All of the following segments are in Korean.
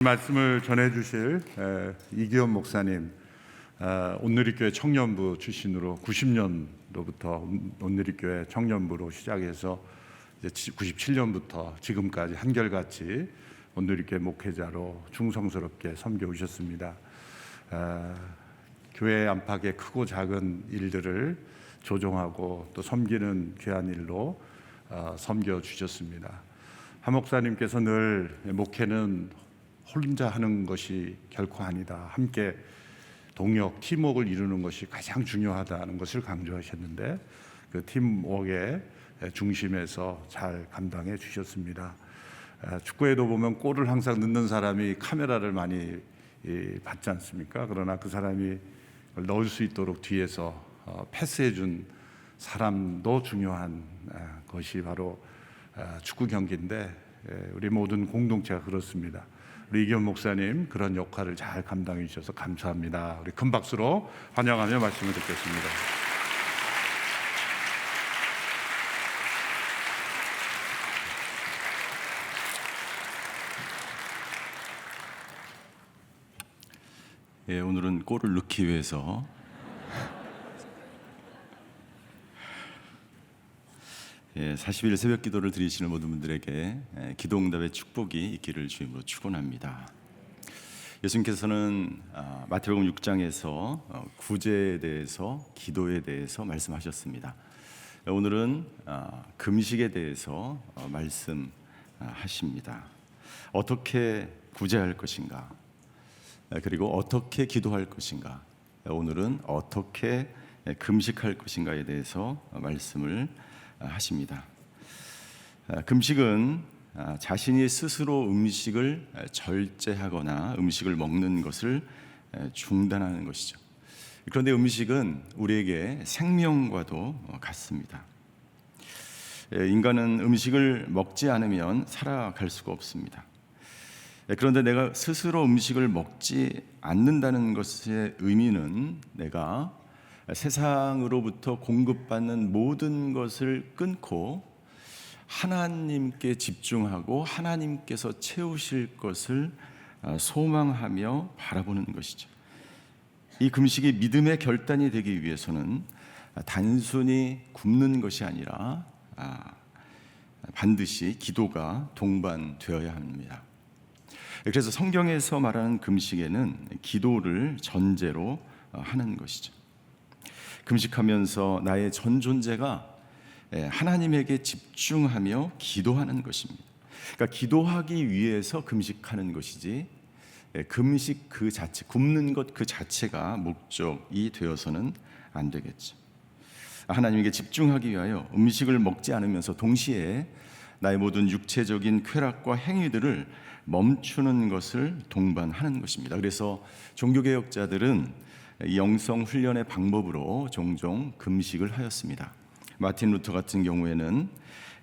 말씀을 전해주실 이기현 목사님, 온누리교회 청년부 출신으로 90년도부터 온누리교회 청년부로 시작해서 이제 97년부터 지금까지 한결같이 온누리교회 목회자로 충성스럽게 섬겨 오셨습니다. 교회 안팎의 크고 작은 일들을 조정하고 또 섬기는 귀한 일로 섬겨 주셨습니다. 한 목사님께서 늘 목회는 혼자 하는 것이 결코 아니다. 함께 동역, 팀워크를 이루는 것이 가장 중요하다는 것을 강조하셨는데 그 팀워크의 중심에서 잘 감당해 주셨습니다. 축구에도 보면 골을 항상 넣는 사람이 카메라를 많이 받지 않습니까? 그러나 그 사람이 넣을 수 있도록 뒤에서 패스해 준 사람도 중요한 것이 바로 축구 경기인데 우리 모든 공동체가 그렇습니다. 우리 이기현 목사님 그런 역할을 잘 감당해 주셔서 감사합니다. 우리 큰 박수로 환영하며 말씀을 듣겠습니다. 오늘은 골을 넣기 위해서 예, 40일 새벽 기도를 드리시는 모든 분들에게 기도응답의 축복이 있기를 주임으로 축원합니다. 예수님께서는 마태복음 6장에서 구제에 대해서, 기도에 대해서 말씀하셨습니다. 오늘은 금식에 대해서 말씀하십니다. 어떻게 구제할 것인가, 그리고 어떻게 기도할 것인가, 오늘은 어떻게 금식할 것인가에 대해서 말씀을 하십니다. 금식은 자신이 스스로 음식을 절제하거나 음식을 먹는 것을 중단하는 것이죠. 그런데 음식은 우리에게 생명과도 같습니다. 인간은 음식을 먹지 않으면 살아갈 수가 없습니다. 그런데 내가 스스로 음식을 먹지 않는다는 것의 의미는 내가 세상으로부터 공급받는 모든 것을 끊고 하나님께 집중하고 하나님께서 채우실 것을 소망하며 바라보는 것이죠. 이 금식이 믿음의 결단이 되기 위해서는 단순히 굶는 것이 아니라 반드시 기도가 동반되어야 합니다. 그래서 성경에서 말하는 금식에는 기도를 전제로 하는 것이죠. 금식하면서 나의 전 존재가 하나님에게 집중하며 기도하는 것입니다. 그러니까 기도하기 위해서 금식하는 것이지 금식 그 자체, 굶는 것 그 자체가 목적이 되어서는 안 되겠죠. 하나님에게 집중하기 위하여 음식을 먹지 않으면서 동시에 나의 모든 육체적인 쾌락과 행위들을 멈추는 것을 동반하는 것입니다. 그래서 종교개혁자들은 영성 훈련의 방법으로 종종 금식을 하였습니다. 마틴 루터 같은 경우에는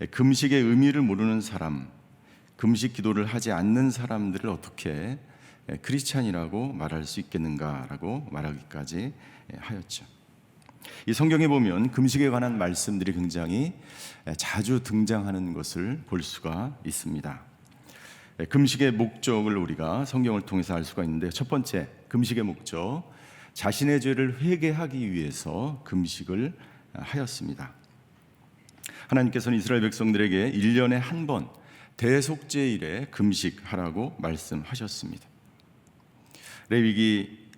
금식의 의미를 모르는 사람, 금식 기도를 하지 않는 사람들을 어떻게 크리스찬이라고 말할 수 있겠는가라고 말하기까지 하였죠. 이 성경에 보면 금식에 관한 말씀들이 굉장히 자주 등장하는 것을 볼 수가 있습니다. 금식의 목적을 우리가 성경을 통해서 알 수가 있는데, 첫 번째 금식의 목적, 자신의 죄를 회개하기 위해서 금식을 하였습니다. 하나님께서는 이스라엘 백성들에게 1년에 한 번 대속죄일에 금식하라고 말씀하셨습니다. 레위기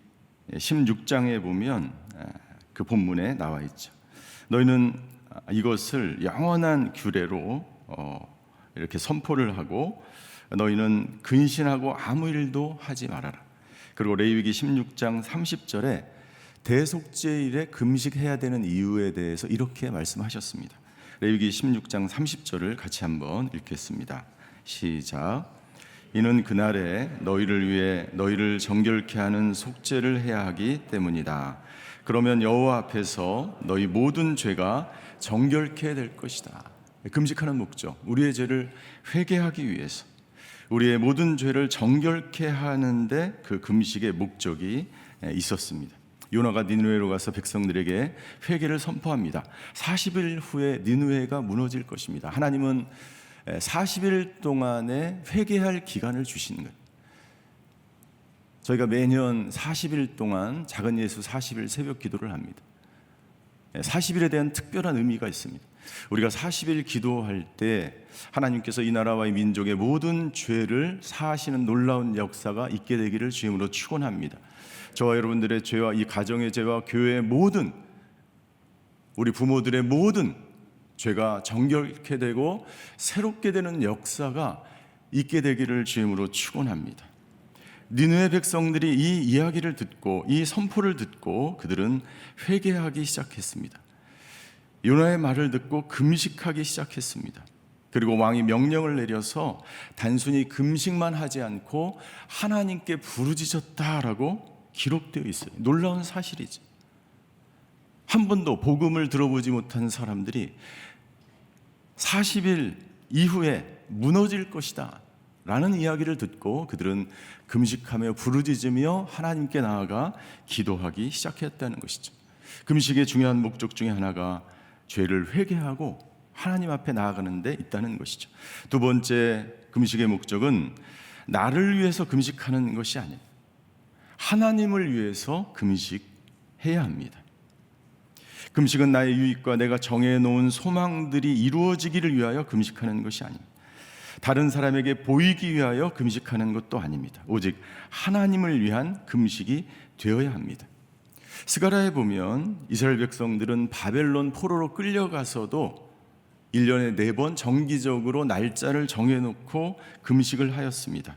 16장에 보면 그 본문에 나와 있죠. 너희는 이것을 영원한 규례로 이렇게 선포를 하고 너희는 근신하고 아무 일도 하지 말아라. 그리고 레위기 16장 30절에 대속죄일에 금식해야 되는 이유에 대해서 이렇게 말씀하셨습니다. 레위기 16장 30절을 같이 한번 읽겠습니다. 시작. 이는 그날에 너희를 위해 너희를 정결케 하는 속죄를 해야 하기 때문이다. 그러면 여호와 앞에서 너희 모든 죄가 정결케 될 것이다. 금식하는 목적, 우리의 죄를 회개하기 위해서, 우리의 모든 죄를 정결케 하는데 그 금식의 목적이 있었습니다. 요나가 니느웨로 가서 백성들에게 회개를 선포합니다. 40일 후에 니느웨가 무너질 것입니다. 하나님은 40일 동안에 회개할 기간을 주시는 거예요. 저희가 매년 40일 동안 작은 예수 40일 새벽 기도를 합니다. 40일에 대한 특별한 의미가 있습니다. 우리가 40일 기도할 때 하나님께서 이 나라와 이 민족의 모든 죄를 사하시는 놀라운 역사가 있게 되기를 주임으로 축원합니다. 저와 여러분들의 죄와 이 가정의 죄와 교회의 모든, 우리 부모들의 모든 죄가 정결케 되고 새롭게 되는 역사가 있게 되기를 주임으로 축원합니다. 니느웨 백성들이 이 이야기를 듣고 이 선포를 듣고 그들은 회개하기 시작했습니다. 요나의 말을 듣고 금식하기 시작했습니다. 그리고 왕이 명령을 내려서 단순히 금식만 하지 않고 하나님께 부르짖었다라고 기록되어 있어요. 놀라운 사실이죠. 한 번도 복음을 들어보지 못한 사람들이 40일 이후에 무너질 것이다 라는 이야기를 듣고 그들은 금식하며 부르짖으며 하나님께 나아가 기도하기 시작했다는 것이죠. 금식의 중요한 목적 중에 하나가 죄를 회개하고 하나님 앞에 나아가는 데 있다는 것이죠. 두 번째 금식의 목적은 나를 위해서 금식하는 것이 아니에요. 하나님을 위해서 금식해야 합니다. 금식은 나의 유익과 내가 정해놓은 소망들이 이루어지기를 위하여 금식하는 것이 아닙니다. 다른 사람에게 보이기 위하여 금식하는 것도 아닙니다. 오직 하나님을 위한 금식이 되어야 합니다. 스가랴에 보면 이스라엘 백성들은 바벨론 포로로 끌려가서도 1년에 4번 정기적으로 날짜를 정해놓고 금식을 하였습니다.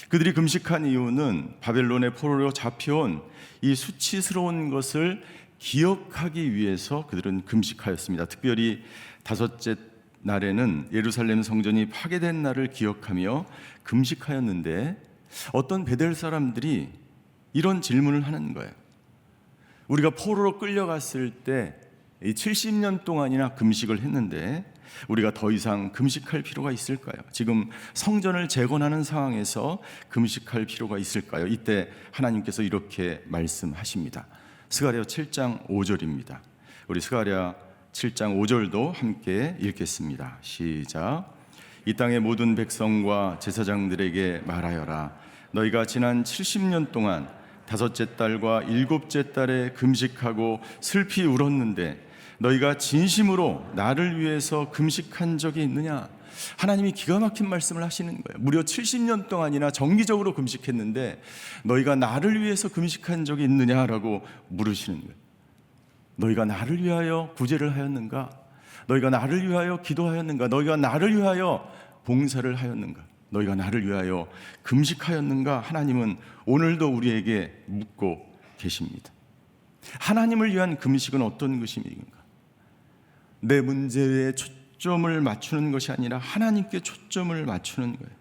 그들이 금식한 이유는 바벨론의 포로로 잡혀온 이 수치스러운 것을 기억하기 위해서 그들은 금식하였습니다. 특별히 5째 날에는 예루살렘 성전이 파괴된 날을 기억하며 금식하였는데 어떤 베델 사람들이 이런 질문을 하는 거예요. 우리가 포로로 끌려갔을 때 70년 동안이나 금식을 했는데 우리가 더 이상 금식할 필요가 있을까요? 지금 성전을 재건하는 상황에서 금식할 필요가 있을까요? 이때 하나님께서 이렇게 말씀하십니다. 스가랴 7장 5절입니다. 우리 스가랴 7장 5절도 함께 읽겠습니다. 시작. 이 땅의 모든 백성과 제사장들에게 말하여라. 너희가 지난 70년 동안 5째 달과 7째 달에 금식하고 슬피 울었는데 너희가 진심으로 나를 위해서 금식한 적이 있느냐? 하나님이 기가 막힌 말씀을 하시는 거예요. 무려 70년 동안이나 정기적으로 금식했는데 너희가 나를 위해서 금식한 적이 있느냐라고 물으시는 거예요. 너희가 나를 위하여 구제를 하였는가? 너희가 나를 위하여 기도하였는가? 너희가 나를 위하여 봉사를 하였는가? 너희가 나를 위하여 금식하였는가? 하나님은 오늘도 우리에게 묻고 계십니다. 하나님을 위한 금식은 어떤 것입니까? 내 문제에 초점을 맞추는 것이 아니라 하나님께 초점을 맞추는 거예요.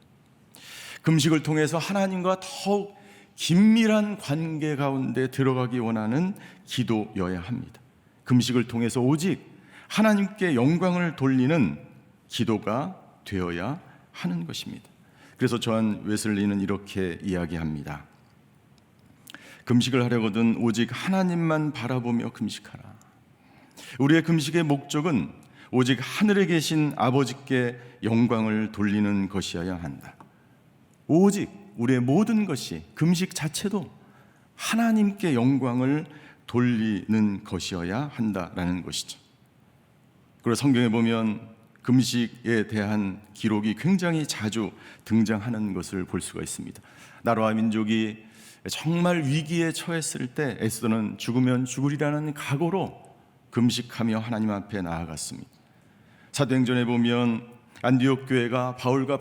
금식을 통해서 하나님과 더욱 긴밀한 관계 가운데 들어가기 원하는 기도여야 합니다. 금식을 통해서 오직 하나님께 영광을 돌리는 기도가 되어야 하는 것입니다. 그래서 존 웨슬리는 이렇게 이야기합니다. 금식을 하려거든 오직 하나님만 바라보며 금식하라. 우리의 금식의 목적은 오직 하늘에 계신 아버지께 영광을 돌리는 것이어야 한다. 오직 우리의 모든 것이, 금식 자체도 하나님께 영광을 돌리는 것이어야 한다라는 것이죠. 그리고 성경에 보면 금식에 대한 기록이 굉장히 자주 등장하는 것을 볼 수가 있습니다. 나라와 민족이 정말 위기에 처했을 때 에스더는 죽으면 죽으리라는 각오로 금식하며 하나님 앞에 나아갔습니다. 사도행전에 보면 안디옥 교회가 바울과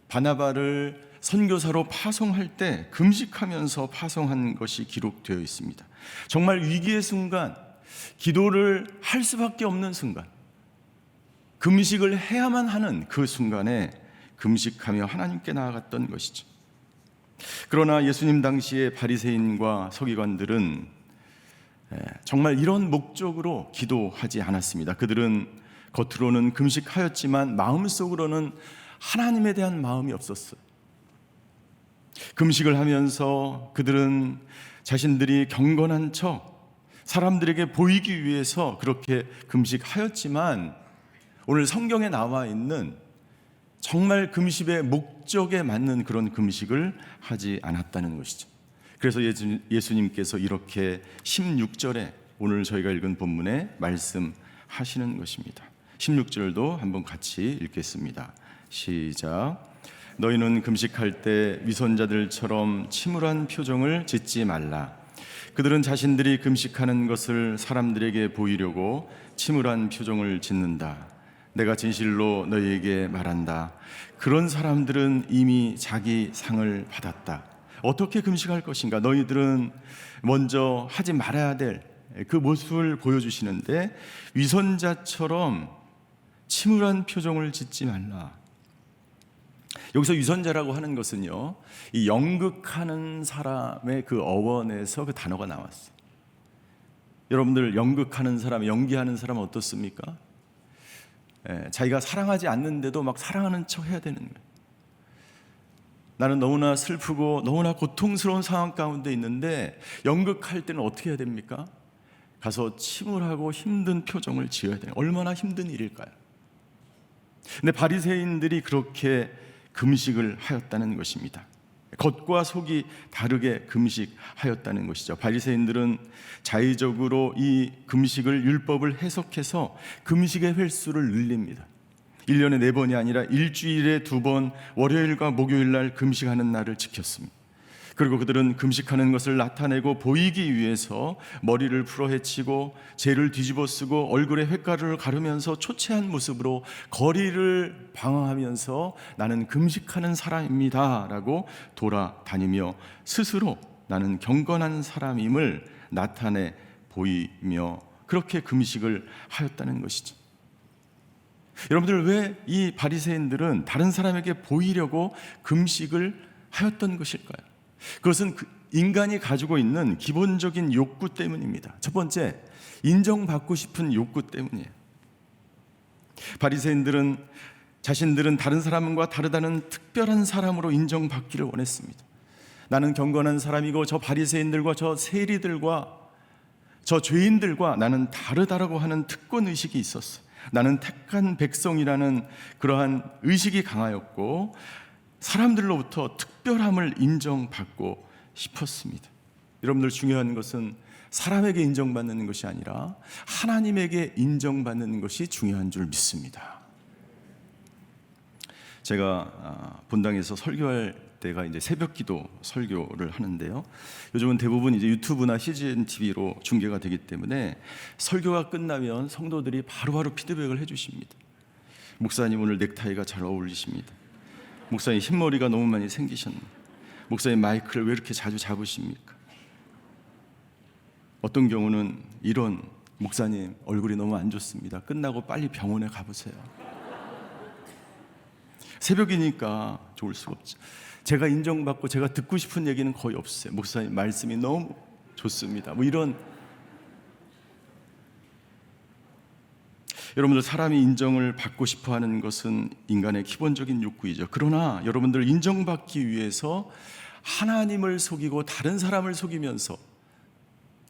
바나바를 선교사로 파송할 때 금식하면서 파송한 것이 기록되어 있습니다. 정말 위기의 순간, 기도를 할 수밖에 없는 순간, 금식을 해야만 하는 그 순간에 금식하며 하나님께 나아갔던 것이죠. 그러나 예수님 당시의 바리새인과 서기관들은 정말 이런 목적으로 기도하지 않았습니다. 그들은 겉으로는 금식하였지만 마음속으로는 하나님에 대한 마음이 없었어요. 금식을 하면서 그들은 자신들이 경건한 척 사람들에게 보이기 위해서 그렇게 금식하였지만 오늘 성경에 나와 있는 정말 금식의 목적에 맞는 그런 금식을 하지 않았다는 것이죠. 그래서 예수님께서 이렇게 16절에 오늘 저희가 읽은 본문에 말씀하시는 것입니다. 16절도 한번 같이 읽겠습니다. 시작. 너희는 금식할 때 위선자들처럼 침울한 표정을 짓지 말라. 그들은 자신들이 금식하는 것을 사람들에게 보이려고 침울한 표정을 짓는다. 내가 진실로 너희에게 말한다. 그런 사람들은 이미 자기 상을 받았다. 어떻게 금식할 것인가? 너희들은 먼저 하지 말아야 될 그 모습을 보여주시는데 위선자처럼 침울한 표정을 짓지 말라. 여기서 위선자라고 하는 것은요, 이 연극하는 사람의 그 어원에서 그 단어가 나왔어요. 여러분들 연극하는 사람, 연기하는 사람은 어떻습니까? 자기가 사랑하지 않는데도 막 사랑하는 척 해야 되는 거예요. 나는 너무나 슬프고 너무나 고통스러운 상황 가운데 있는데 연극할 때는 어떻게 해야 됩니까? 가서 침울하고 힘든 표정을 지어야 돼요. 얼마나 힘든 일일까요? 근데 바리새인들이 그렇게 금식을 하였다는 것입니다. 겉과 속이 다르게 금식하였다는 것이죠. 바리새인들은 자의적으로 이 금식을 율법을 해석해서 금식의 횟수를 늘립니다. 1년에 4번이 아니라 일주일에 2번 월요일과 목요일 날 금식하는 날을 지켰습니다. 그리고 그들은 금식하는 것을 나타내고 보이기 위해서 머리를 풀어헤치고 재를 뒤집어 쓰고 얼굴에 횟가루를 가르면서 초췌한 모습으로 거리를 방황하면서 나는 금식하는 사람입니다 라고 돌아다니며 스스로 나는 경건한 사람임을 나타내 보이며 그렇게 금식을 하였다는 것이죠. 여러분들, 왜 이 바리새인들은 다른 사람에게 보이려고 금식을 하였던 것일까요? 그것은 인간이 가지고 있는 기본적인 욕구 때문입니다. 첫 번째, 인정받고 싶은 욕구 때문이에요. 바리새인들은 자신들은 다른 사람과 다르다는 특별한 사람으로 인정받기를 원했습니다. 나는 경건한 사람이고 저 바리새인들과 저 세리들과 저 죄인들과 나는 다르다라고 하는 특권 의식이 있었어요. 나는 택한 백성이라는 그러한 의식이 강하였고 사람들로부터 특별함을 인정받고 싶었습니다. 여러분들, 중요한 것은 사람에게 인정받는 것이 아니라 하나님에게 인정받는 것이 중요한 줄 믿습니다. 제가 본당에서 설교할 때가 이제 새벽기도 설교를 하는데요. 요즘은 대부분 이제 유튜브나 CGN TV로 중계가 되기 때문에 설교가 끝나면 성도들이 바로바로 피드백을 해주십니다. 목사님, 오늘 넥타이가 잘 어울리십니다. 목사님, 흰머리가 너무 많이 생기셨네. 목사님, 마이크를 왜 이렇게 자주 잡으십니까? 어떤 경우는 이런, 목사님 얼굴이 너무 안 좋습니다. 끝나고 빨리 병원에 가보세요. 새벽이니까 좋을 수가 없죠. 제가 인정받고 제가 듣고 싶은 얘기는 거의 없어요. 목사님 말씀이 너무 좋습니다. 뭐 이런. 여러분들, 사람이 인정을 받고 싶어하는 것은 인간의 기본적인 욕구이죠. 그러나 여러분들, 인정받기 위해서 하나님을 속이고 다른 사람을 속이면서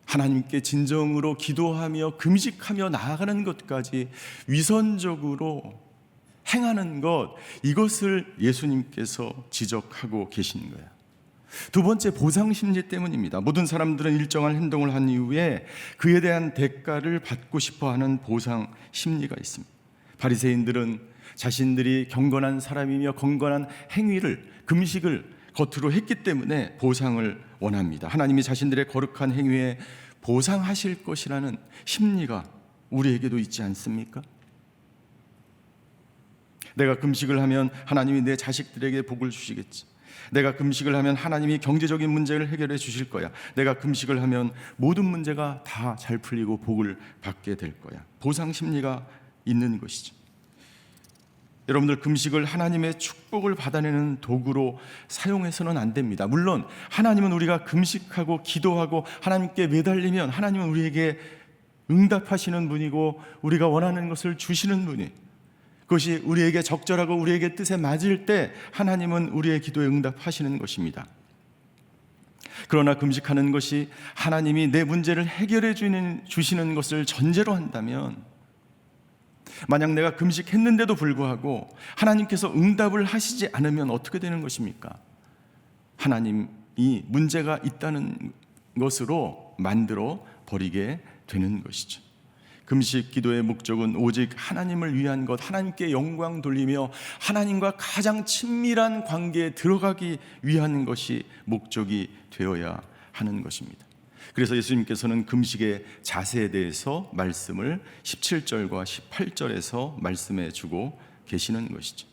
하나님께 진정으로 기도하며 금식하며 나아가는 것까지 위선적으로 행하는 것, 이것을 예수님께서 지적하고 계신 거예요. 두 번째, 보상 심리 때문입니다. 모든 사람들은 일정한 행동을 한 이후에 그에 대한 대가를 받고 싶어하는 보상 심리가 있습니다. 바리새인들은 자신들이 경건한 사람이며 경건한 행위를, 금식을 겉으로 했기 때문에 보상을 원합니다. 하나님이 자신들의 거룩한 행위에 보상하실 것이라는 심리가 우리에게도 있지 않습니까? 내가 금식을 하면 하나님이 내 자식들에게 복을 주시겠지. 내가 금식을 하면 하나님이 경제적인 문제를 해결해 주실 거야. 내가 금식을 하면 모든 문제가 다 잘 풀리고 복을 받게 될 거야. 보상 심리가 있는 것이죠. 여러분들, 금식을 하나님의 축복을 받아내는 도구로 사용해서는 안 됩니다. 물론 하나님은 우리가 금식하고 기도하고 하나님께 매달리면 하나님은 우리에게 응답하시는 분이고 우리가 원하는 것을 주시는 분이, 그것이 우리에게 적절하고 우리에게 뜻에 맞을 때 하나님은 우리의 기도에 응답하시는 것입니다. 그러나 금식하는 것이 하나님이 내 문제를 해결해 주시는 것을 전제로 한다면 만약 내가 금식했는데도 불구하고 하나님께서 응답을 하시지 않으면 어떻게 되는 것입니까? 하나님이 문제가 있다는 것으로 만들어 버리게 되는 것이죠. 금식 기도의 목적은 오직 하나님을 위한 것, 하나님께 영광 돌리며 하나님과 가장 친밀한 관계에 들어가기 위한 것이 목적이 되어야 하는 것입니다. 그래서 예수님께서는 금식의 자세에 대해서 말씀을 17절과 18절에서 말씀해 주고 계시는 것이죠.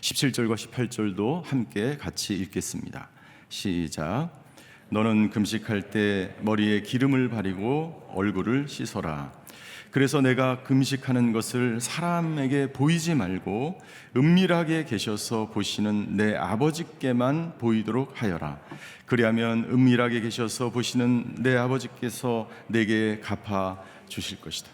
17절과 18절도 함께 같이 읽겠습니다. 시작. 너는 금식할 때 머리에 기름을 바르고 얼굴을 씻어라. 그래서 내가 금식하는 것을 사람에게 보이지 말고 은밀하게 계셔서 보시는 내 아버지께만 보이도록 하여라. 그리하면 은밀하게 계셔서 보시는 내 아버지께서 내게 갚아 주실 것이다.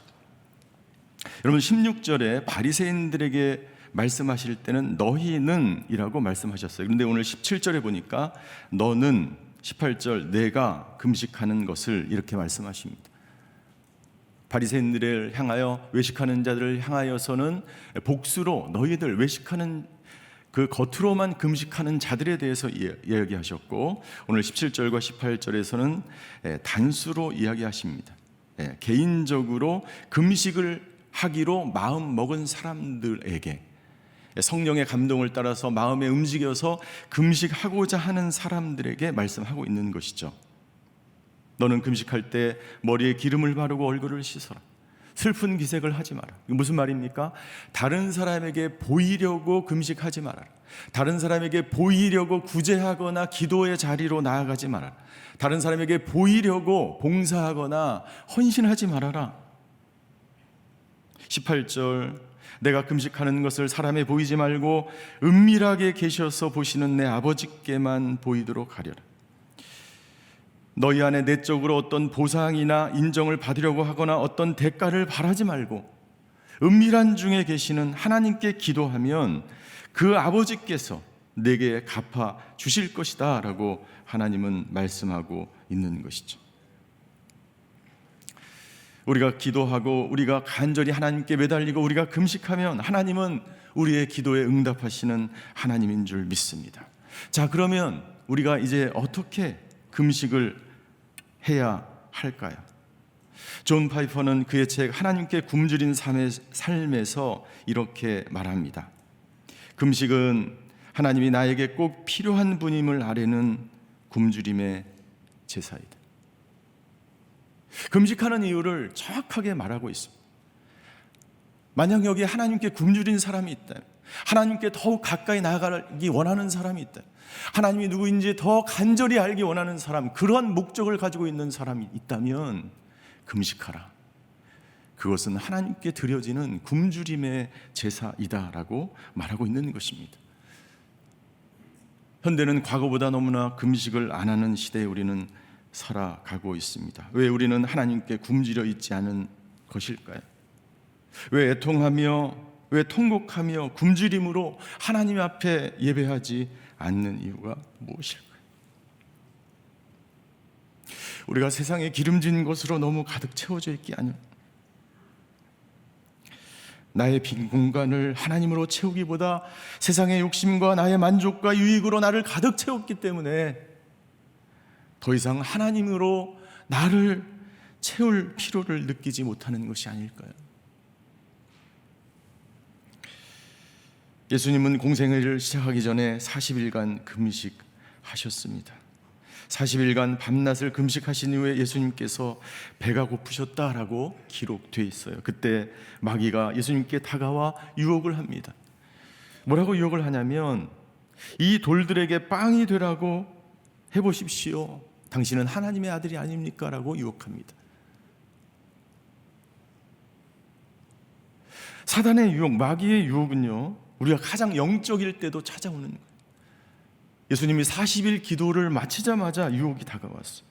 여러분, 16절에 바리새인들에게 말씀하실 때는 너희는 이라고 말씀하셨어요. 그런데 오늘 17절에 보니까 너는, 18절 내가 금식하는 것을 이렇게 말씀하십니다. 바리새인들을 향하여, 외식하는 자들을 향하여서는 복수로 너희들 외식하는 그 겉으로만 금식하는 자들에 대해서 이야기하셨고, 오늘 17절과 18절에서는 단수로 이야기하십니다. 개인적으로 금식을 하기로 마음 먹은 사람들에게 성령의 감동을 따라서 마음에 움직여서 금식하고자 하는 사람들에게 말씀하고 있는 것이죠. 너는 금식할 때 머리에 기름을 바르고 얼굴을 씻어라. 슬픈 기색을 하지 마라. 이거 무슨 말입니까? 다른 사람에게 보이려고 금식하지 마라. 다른 사람에게 보이려고 구제하거나 기도의 자리로 나아가지 마라. 다른 사람에게 보이려고 봉사하거나 헌신하지 말아라. 18절 내가 금식하는 것을 사람에 보이지 말고 은밀하게 계셔서 보시는 내 아버지께만 보이도록 하려라. 너희 안에 내적으로 어떤 보상이나 인정을 받으려고 하거나 어떤 대가를 바라지 말고 은밀한 중에 계시는 하나님께 기도하면 그 아버지께서 내게 갚아 주실 것이다 라고 하나님은 말씀하고 있는 것이죠. 우리가 기도하고 우리가 간절히 하나님께 매달리고 우리가 금식하면 하나님은 우리의 기도에 응답하시는 하나님인 줄 믿습니다. 자, 그러면 우리가 이제 어떻게 금식을 해야 할까요? 존 파이퍼는 그의 책 하나님께 굶주린 삶에서 이렇게 말합니다. 금식은 하나님이 나에게 꼭 필요한 분임을 아뢰는 굶주림의 제사이다. 금식하는 이유를 정확하게 말하고 있습니다. 만약 여기에 하나님께 굶주린 사람이 있다, 하나님께 더욱 가까이 나아가기 원하는 사람이 있다, 하나님이 누구인지 더 간절히 알기 원하는 사람, 그런 목적을 가지고 있는 사람이 있다면 금식하라. 그것은 하나님께 드려지는 굶주림의 제사이다라고 말하고 있는 것입니다. 현대는 과거보다 너무나 금식을 안 하는 시대에 우리는 살아가고 있습니다. 왜 우리는 하나님께 굶주려 있지 않은 것일까요? 왜 애통하며, 왜 통곡하며 굶주림으로 하나님 앞에 예배하지 않는 이유가 무엇일까요? 우리가 세상에 기름진 것으로 너무 가득 채워져 있기 아니요, 나의 빈 공간을 하나님으로 채우기보다 세상의 욕심과 나의 만족과 유익으로 나를 가득 채웠기 때문에 더 이상 하나님으로 나를 채울 필요를 느끼지 못하는 것이 아닐까요? 예수님은 공생애를 시작하기 전에 40일간 금식하셨습니다. 40일간 밤낮을 금식하신 이후에 예수님께서 배가 고프셨다라고 기록되어 있어요. 그때 마귀가 예수님께 다가와 유혹을 합니다. 뭐라고 유혹을 하냐면, 이 돌들에게 빵이 되라고 해보십시오. 당신은 하나님의 아들이 아닙니까? 라고 유혹합니다. 사단의 유혹, 마귀의 유혹은요, 우리가 가장 영적일 때도 찾아오는 거예요. 예수님이 40일 기도를 마치자마자 유혹이 다가왔어요.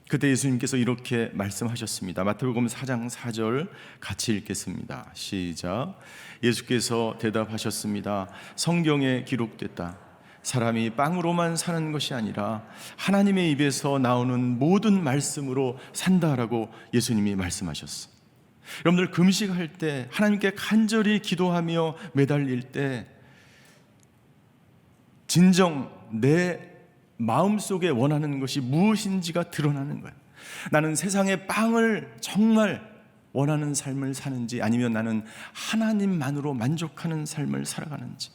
그때 예수님께서 이렇게 말씀하셨습니다. 마태복음 4장 4절 같이 읽겠습니다. 시작. 예수께서 대답하셨습니다. 성경에 기록됐다. 사람이 빵으로만 사는 것이 아니라 하나님의 입에서 나오는 모든 말씀으로 산다라고 예수님이 말씀하셨어요. 여러분들 금식할 때, 하나님께 간절히 기도하며 매달릴 때 진정 내 마음속에 원하는 것이 무엇인지가 드러나는 거예요. 나는 세상의 빵을 정말 원하는 삶을 사는지, 아니면 나는 하나님만으로 만족하는 삶을 살아가는지,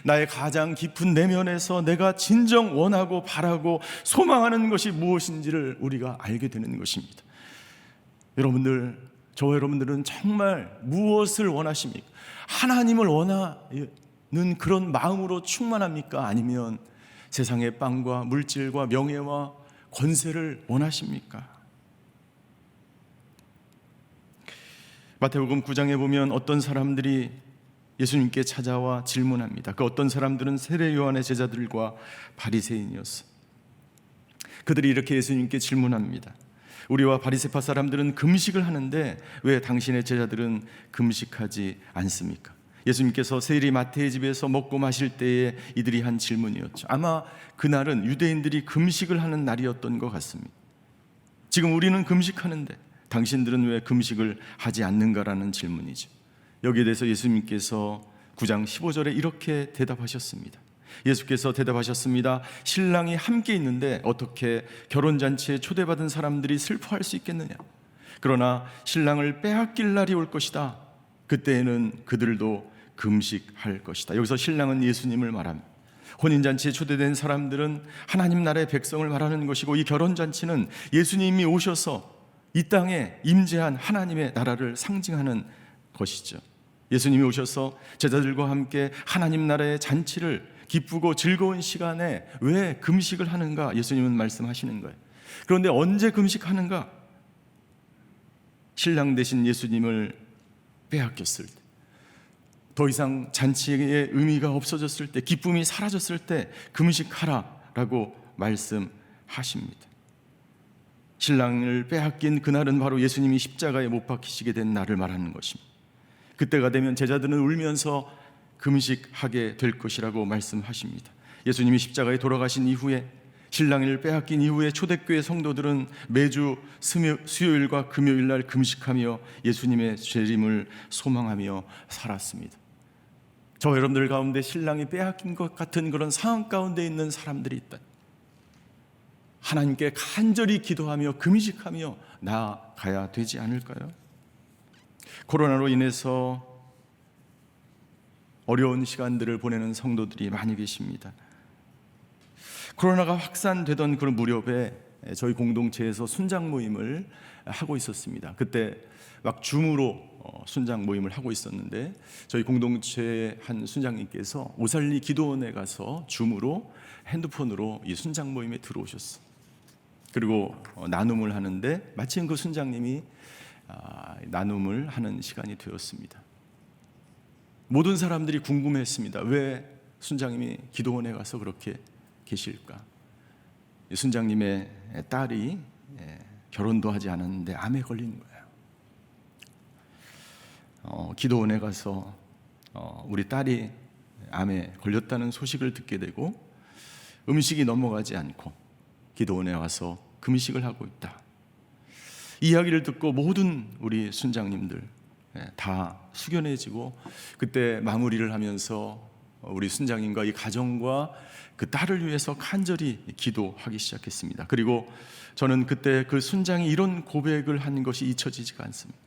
나의 가장 깊은 내면에서 내가 진정 원하고 바라고 소망하는 것이 무엇인지를 우리가 알게 되는 것입니다. 여러분들, 저와 여러분들은 정말 무엇을 원하십니까? 하나님을 원하는 그런 마음으로 충만합니까? 아니면 세상의 빵과 물질과 명예와 권세를 원하십니까? 마태복음 9장에 보면 어떤 사람들이 예수님께 찾아와 질문합니다. 그 어떤 사람들은 세례 요한의 제자들과 바리새인이었어요. 그들이 이렇게 예수님께 질문합니다. 우리와 바리새파 사람들은 금식을 하는데 왜 당신의 제자들은 금식하지 않습니까? 예수님께서 세리 마태의 집에서 먹고 마실 때에 이들이 한 질문이었죠. 아마 그날은 유대인들이 금식을 하는 날이었던 것 같습니다. 지금 우리는 금식하는데 당신들은 왜 금식을 하지 않는가라는 질문이죠. 여기에 대해서 예수님께서 9장 15절에 이렇게 대답하셨습니다. 예수께서 대답하셨습니다. 신랑이 함께 있는데 어떻게 결혼잔치에 초대받은 사람들이 슬퍼할 수 있겠느냐? 그러나 신랑을 빼앗길 날이 올 것이다. 그때에는 그들도 금식할 것이다. 여기서 신랑은 예수님을 말합니다. 혼인잔치에 초대된 사람들은 하나님 나라의 백성을 말하는 것이고, 이 결혼잔치는 예수님이 오셔서 이 땅에 임재한 하나님의 나라를 상징하는 것이죠. 예수님이 오셔서 제자들과 함께 하나님 나라의 잔치를, 기쁘고 즐거운 시간에 왜 금식을 하는가? 예수님은 말씀하시는 거예요. 그런데 언제 금식하는가? 신랑 되신 예수님을 빼앗겼을 때, 더 이상 잔치의 의미가 없어졌을 때, 기쁨이 사라졌을 때 금식하라라고 말씀하십니다. 신랑을 빼앗긴 그날은 바로 예수님이 십자가에 못 박히시게 된 날을 말하는 것입니다. 그때가 되면 제자들은 울면서 금식하게 될 것이라고 말씀하십니다. 예수님이 십자가에 돌아가신 이후에, 신랑을 빼앗긴 이후에 초대교회 성도들은 매주 수요일과 금요일 날 금식하며 예수님의 재림을 소망하며 살았습니다. 저 여러분들 가운데 신랑이 빼앗긴 것 같은 그런 상황 가운데 있는 사람들이 있다. 하나님께 간절히 기도하며 금식하며 나아가야 되지 않을까요? 코로나로 인해서 어려운 시간들을 보내는 성도들이 많이 계십니다. 코로나가 확산되던 그런 무렵에 저희 공동체에서 순장 모임을 하고 있었습니다. 그때 막 줌으로 순장 모임을 하고 있었는데, 저희 공동체의 한 순장님께서 오살리 기도원에 가서 줌으로 핸드폰으로 이 순장 모임에 들어오셨어요. 그리고 나눔을 하는데 마침 그 순장님이 나눔을 하는 시간이 되었습니다. 모든 사람들이 궁금했습니다. 왜 순장님이 기도원에 가서 그렇게 계실까? 순장님의 딸이 결혼도 하지 않았는데 암에 걸린 거예요. 기도원에 가서 우리 딸이 암에 걸렸다는 소식을 듣게 되고, 음식이 넘어가지 않고 기도원에 와서 금식을 하고 있다. 이야기를 듣고 모든 우리 순장님들 다 숙연해지고, 그때 마무리를 하면서 우리 순장님과 이 가정과 그 딸을 위해서 간절히 기도하기 시작했습니다. 그리고 저는 그때 그 순장이 이런 고백을 한 것이 잊혀지지가 않습니다.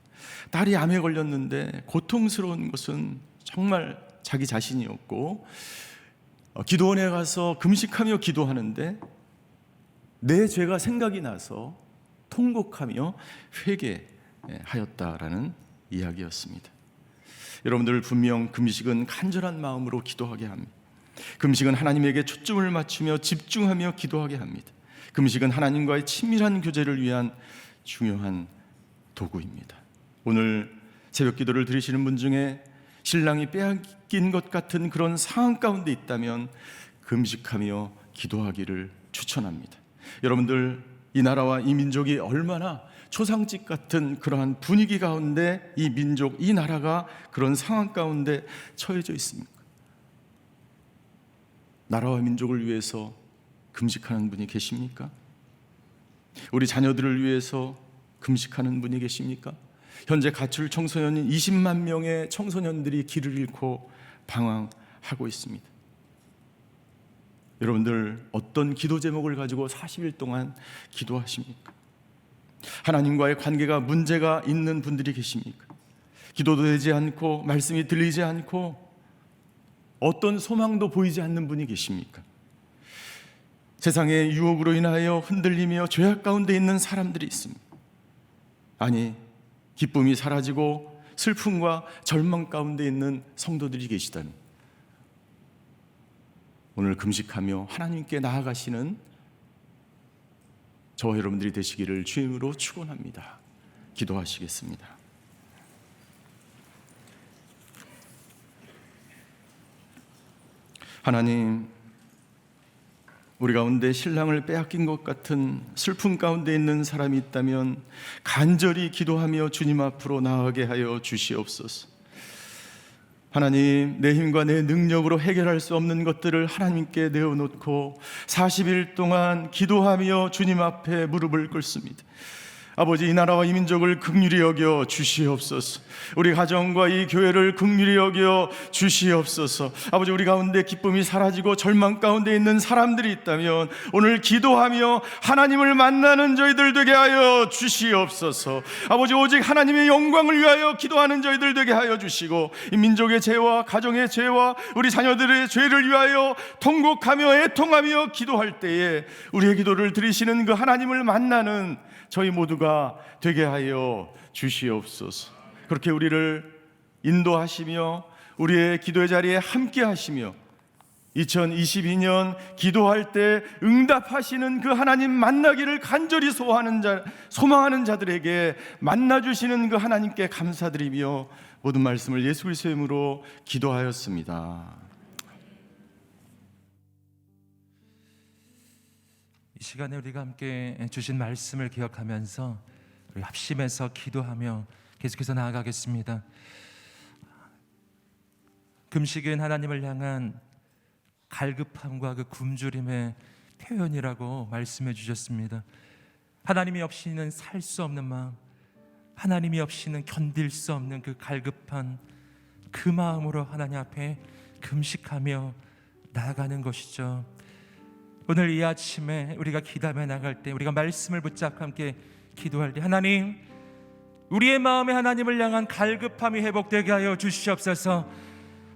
딸이 암에 걸렸는데 고통스러운 것은 정말 자기 자신이었고, 기도원에 가서 금식하며 기도하는데 내 죄가 생각이 나서 통곡하며 회개하였다라는 이야기였습니다. 여러분들, 분명 금식은 간절한 마음으로 기도하게 합니다. 금식은 하나님에게 초점을 맞추며 집중하며 기도하게 합니다. 금식은 하나님과의 친밀한 교제를 위한 중요한 도구입니다. 오늘 새벽 기도를 드리시는 분 중에 신랑이 빼앗긴 것 같은 그런 상황 가운데 있다면 금식하며 기도하기를 추천합니다. 여러분들, 이 나라와 이 민족이 얼마나 초상집 같은 그러한 분위기 가운데 이 민족, 이 나라가 그런 상황 가운데 처해져 있습니까? 나라와 민족을 위해서 금식하는 분이 계십니까? 우리 자녀들을 위해서 금식하는 분이 계십니까? 현재 가출 청소년인 20만 명의 청소년들이 길을 잃고 방황하고 있습니다. 여러분들 어떤 기도 제목을 가지고 40일 동안 기도하십니까? 하나님과의 관계가 문제가 있는 분들이 계십니까? 기도도 되지 않고 말씀이 들리지 않고 어떤 소망도 보이지 않는 분이 계십니까? 세상의 유혹으로 인하여 흔들리며 죄악 가운데 있는 사람들이 있습니다. 아니, 기쁨이 사라지고 슬픔과 절망 가운데 있는 성도들이 계시다니, 오늘 금식하며 하나님께 나아가시는 저와 여러분들이 되시기를 주임으로 축원합니다. 기도하시겠습니다. 하나님, 우리 가운데 신랑을 빼앗긴 것 같은 슬픔 가운데 있는 사람이 있다면 간절히 기도하며 주님 앞으로 나아가게 하여 주시옵소서. 하나님, 내 힘과 내 능력으로 해결할 수 없는 것들을 하나님께 내어놓고 40일 동안 기도하며 주님 앞에 무릎을 꿇습니다. 아버지, 이 나라와 이 민족을 긍휼히 여겨 주시옵소서. 우리 가정과 이 교회를 긍휼히 여겨 주시옵소서. 아버지, 우리 가운데 기쁨이 사라지고 절망 가운데 있는 사람들이 있다면 오늘 기도하며 하나님을 만나는 저희들 되게 하여 주시옵소서. 아버지, 오직 하나님의 영광을 위하여 기도하는 저희들 되게 하여 주시고, 이 민족의 죄와 가정의 죄와 우리 자녀들의 죄를 위하여 통곡하며 애통하며 기도할 때에 우리의 기도를 들으시는 그 하나님을 만나는 저희 모두가 되게 하여 주시옵소서. 그렇게 우리를 인도하시며 우리의 기도의 자리에 함께 하시며 2022년 기도할 때 응답하시는 그 하나님 만나기를 간절히 소망하는 자들에게 만나주시는 그 하나님께 감사드리며 모든 말씀을 예수 그리스도의 이름으로 기도하였습니다. 이 시간에 우리가 함께 주신 말씀을 기억하면서 우리 합심해서 기도하며 계속해서 나아가겠습니다. 금식은 하나님을 향한 갈급함과 그 굶주림의 표현이라고 말씀해 주셨습니다. 하나님이 없이는 살 수 없는 마음, 하나님이 없이는 견딜 수 없는 그 갈급한 그 마음으로 하나님 앞에 금식하며 나아가는 것이죠. 오늘 이 아침에 우리가 기도하며 나갈 때, 우리가 말씀을 붙잡고 함께 기도할 때, 하나님, 우리의 마음에 하나님을 향한 갈급함이 회복되게 하여 주시옵소서.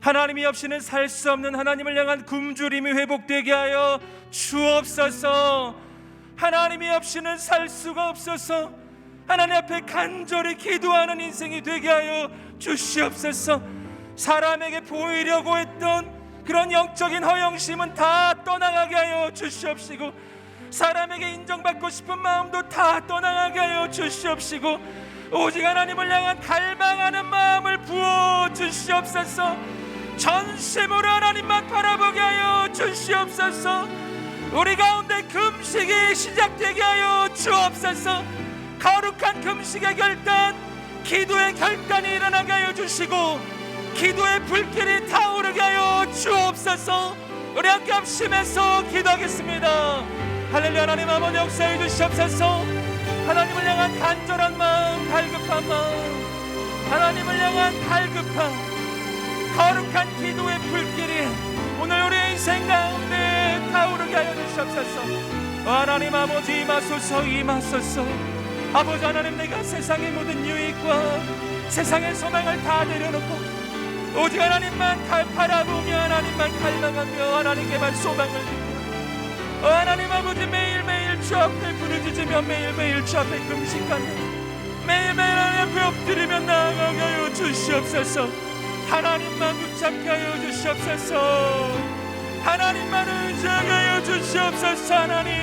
하나님이 없이는 살 수 없는 하나님을 향한 굶주림이 회복되게 하여 주옵소서. 하나님이 없이는 살 수가 없어서 하나님 앞에 간절히 기도하는 인생이 되게 하여 주시옵소서. 사람에게 보이려고 했던 그런 영적인 허영심은 다 떠나가게 하여 주시옵시고, 사람에게 인정받고 싶은 마음도 다 떠나가게 하여 주시옵시고, 오직 하나님을 향한 갈망하는 마음을 부어 주시옵소서. 전심으로 하나님만 바라보게 하여 주시옵소서. 우리 가운데 금식이 시작되게 하여 주옵소서. 거룩한 금식의 결단, 기도의 결단이 일어나게 하여 주시고, 기도의 불길이 타오르게 하여 주옵소서. 우리 함께 합심해서 기도하겠습니다. 할렐루야. 하나님 아버지, 역사해 주시옵소서. 하나님을 향한 간절한 마음, 갈급한 마음, 하나님을 향한 갈급한 거룩한 기도의 불길이 오늘 우리의 인생 가운데 타오르게 하여 주시옵소서. 하나님 아버지, 임하소서, 임하소서. 아버지 하나님, 내가 세상의 모든 유익과 세상의 소망을 다 내려놓고 오직 하나님만 바라보며 하나님만 갈망하며 하나님께만 소망을 두고, 하나님 아버지, 매일매일 주 앞에 부르짖으며 매일매일 주 앞에 금식하며 매일매일 하나님 앞에 엎드리며 나아가게 하여 주시옵소서. 하나님만 붙잡게 하여 주시옵소서. 하나님만 의지하게 하여 주시옵소서. 하나님,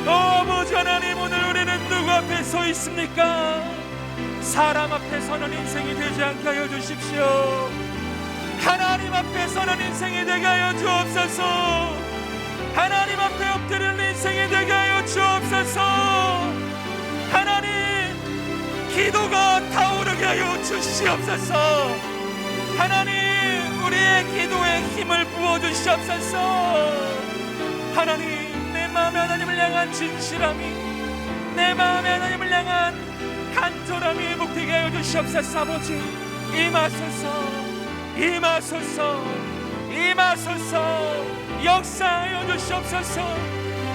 아버지 하나님, 오늘 우리는 누구 앞에 서 있습니까? 사람 앞에 서는 인생이 되지 않게 하여 주십시오. 하나님 앞에 서는 인생이 되게 하여 주옵소서. 하나님 앞에 엎드리는 인생이 되게 하여 주옵소서. 하나님, 기도가 타오르게 하여 주시옵소서. 하나님, 우리의 기도에 힘을 부어주시옵소서. 하나님, 내 마음에 하나님을 향한 진실함이, 내 마음에 하나님을 향한 간절함이 회복되게 하여 주시옵소서. 아버지, 임하소서, 임하소서, 임하소서. 역사하여 주시옵소서.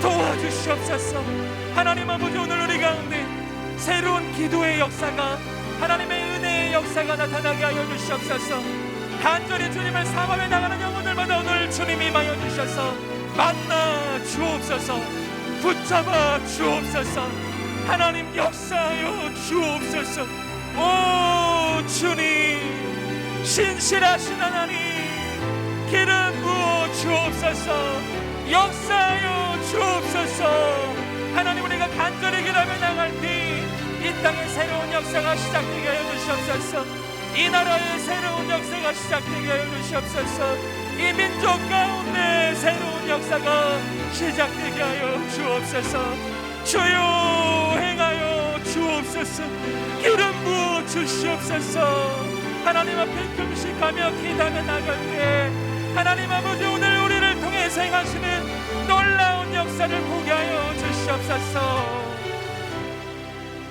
도와주시옵소서. 하나님 아버지, 오늘 우리 가운데 새로운 기도의 역사가, 하나님의 은혜의 역사가 나타나게 하여 주시옵소서. 간절히 주님을 사모해 나가는 영혼들마다 오늘 주님이 임하여 주셔서 만나 주옵소서. 붙잡아 주옵소서. 하나님 역사하여 주옵소서. 오 주님, 신실하신 하나님, 기름 부어 주옵소서. 역사하여 주옵소서. 하나님, 우리가 간절히 기도하며 나갈 때 이 땅에 새로운 역사가 시작되게 하여 주시옵소서. 이 나라의 새로운 역사가 시작되게 하여 주시옵소서. 이 민족 가운데 새로운 역사가 시작되게 하여 주옵소서. 주여 행하여 주옵소서. 기름 부어 주시옵소서. 하나님 앞에 금식하며 기도하며 나갈 때 하나님 아버지, 오늘 우리를 통해 행하시는 놀라운 역사를 보게 하여 주시옵소서.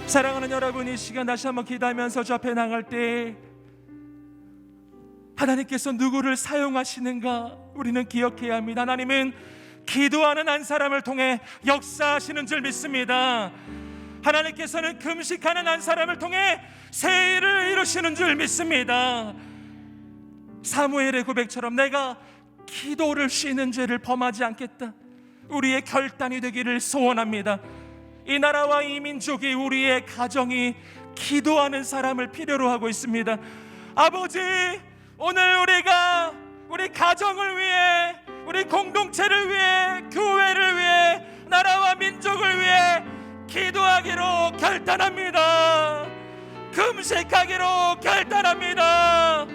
사랑하는 여러분, 이 시간 다시 한번 기도하면서 주 앞에 나갈 때 하나님께서 누구를 사용하시는가 우리는 기억해야 합니다. 하나님은 기도하는 한 사람을 통해 역사하시는 줄 믿습니다. 하나님께서는 금식하는 한 사람을 통해 새 일을 이루시는 줄 믿습니다. 사무엘의 고백처럼 내가 기도를 쉬는 죄를 범하지 않겠다, 우리의 결단이 되기를 소원합니다. 이 나라와 이 민족이, 우리의 가정이 기도하는 사람을 필요로 하고 있습니다. 아버지, 오늘 우리가 우리 가정을 위해, 우리 공동체를 위해, 교회를 위해, 나라와 민족을 위해 기도하기로 결단합니다. 금식하기로 결단합니다.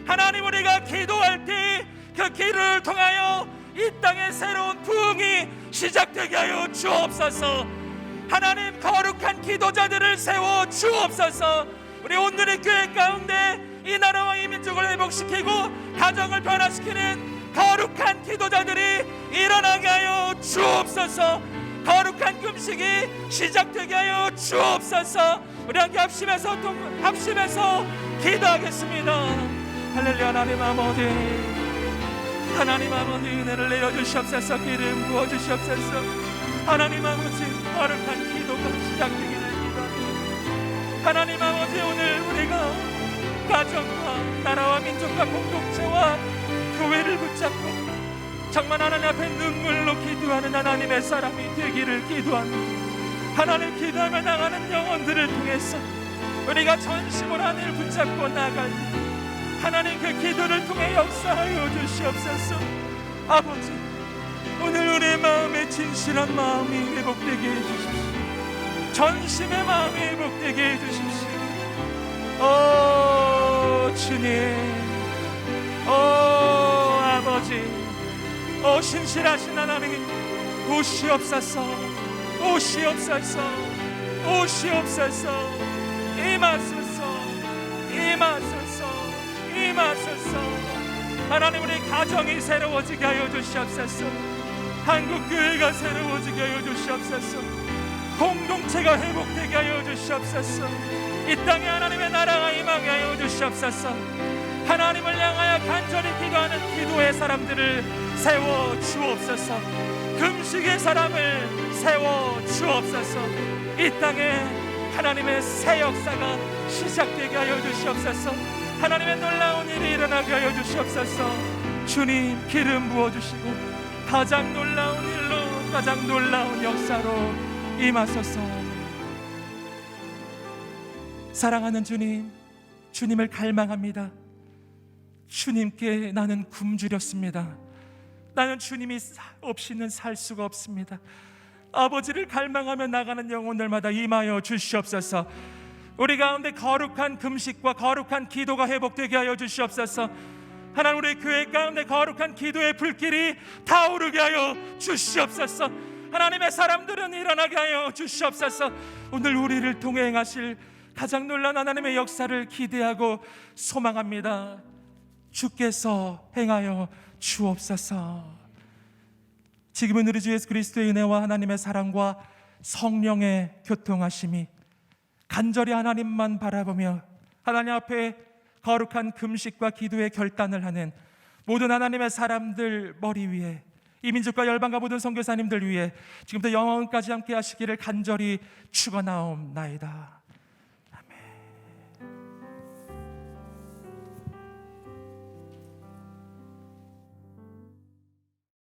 하나님, 우리가 기도할 때 그 기도를 통하여 이 땅에 새로운 부흥이 시작되게 하여 주옵소서. 하나님, 거룩한 기도자들을 세워 주옵소서. 우리 오늘의 교회 가운데 이 나라와 이 민족을 회복시키고 가정을 변화시키는 거룩한 기도자들이 일어나게 하여 주옵소서. 거룩한 금식이 시작되게 하여 주옵소서. 우리 함께 합심해서 기도하겠습니다. 할렐루야. 하나님 아버지, 하나님 아버지, 은혜를 내려주시옵소서. 기름 부어주시옵소서. 하나님 아버지, 거룩한 기도가 시작되기를 기도합니다. 하나님 아버지, 오늘 우리가 가정과 나라와 민족과 공동체와 교회를 붙잡고 정말 하나님 앞에 눈물로 기도하는 하나님의 사람이 되기를 기도합니다. 하나님, 기도하며 나가는 영혼들을 통해서 우리가 전심으로 하나님을 붙잡고 나갈 때 하나님, 그 기도를 통해 역사하여 주시옵소서. 아버지, 오늘 우리의 마음에 진실한 마음이 회복되게 해주십시오. 전심의 마음이 회복되게 해주십시오. 오 주님, 오 아버지, 오 신실하신 하나님, 오시옵소서, 오시옵소서, 오시옵소서. 임하소서, 임하소서, 임하소서. 하나님, 우리 가정이 새로워지게 하여 주시옵소서. 한국교회가 새로워지게 하여 주시옵소서. 공동체가 회복되게 하여 주시옵소서. 이 땅에 하나님의 나라가 임하게 하여 주시옵소서. 하나님을 향하여 간절히 기도하는 기도의 사람들을 세워 주옵소서. 금식의 사람을 세워 주옵소서. 이 땅에 하나님의 새 역사가 시작되게 하여 주시옵소서. 하나님의 놀라운 일이 일어나게 하여 주시옵소서. 주님, 기름 부어주시고 가장 놀라운 일로, 가장 놀라운 역사로 임하소서. 사랑하는 주님, 주님을 갈망합니다. 주님께 나는 굶주렸습니다. 나는 주님이 없이는 살 수가 없습니다. 아버지를 갈망하며 나가는 영혼들마다 임하여 주시옵소서. 우리 가운데 거룩한 금식과 거룩한 기도가 회복되게 하여 주시옵소서. 하나님, 우리 교회 가운데 거룩한 기도의 불길이 타오르게 하여 주시옵소서. 하나님의 사람들은 일어나게 하여 주시옵소서. 오늘 우리를 통해 행하실 가장 놀라운 하나님의 역사를 기대하고 소망합니다. 주께서 행하여 주옵소서. 지금은 우리 주 예수 그리스도의 은혜와 하나님의 사랑과 성령의 교통하심이 간절히 하나님만 바라보며 하나님 앞에 거룩한 금식과 기도의 결단을 하는 모든 하나님의 사람들 머리 위에, 이 민족과 열방과 모든 선교사님들 위해 지금부터 영원까지 함께 하시기를 간절히 축원하옵나이다.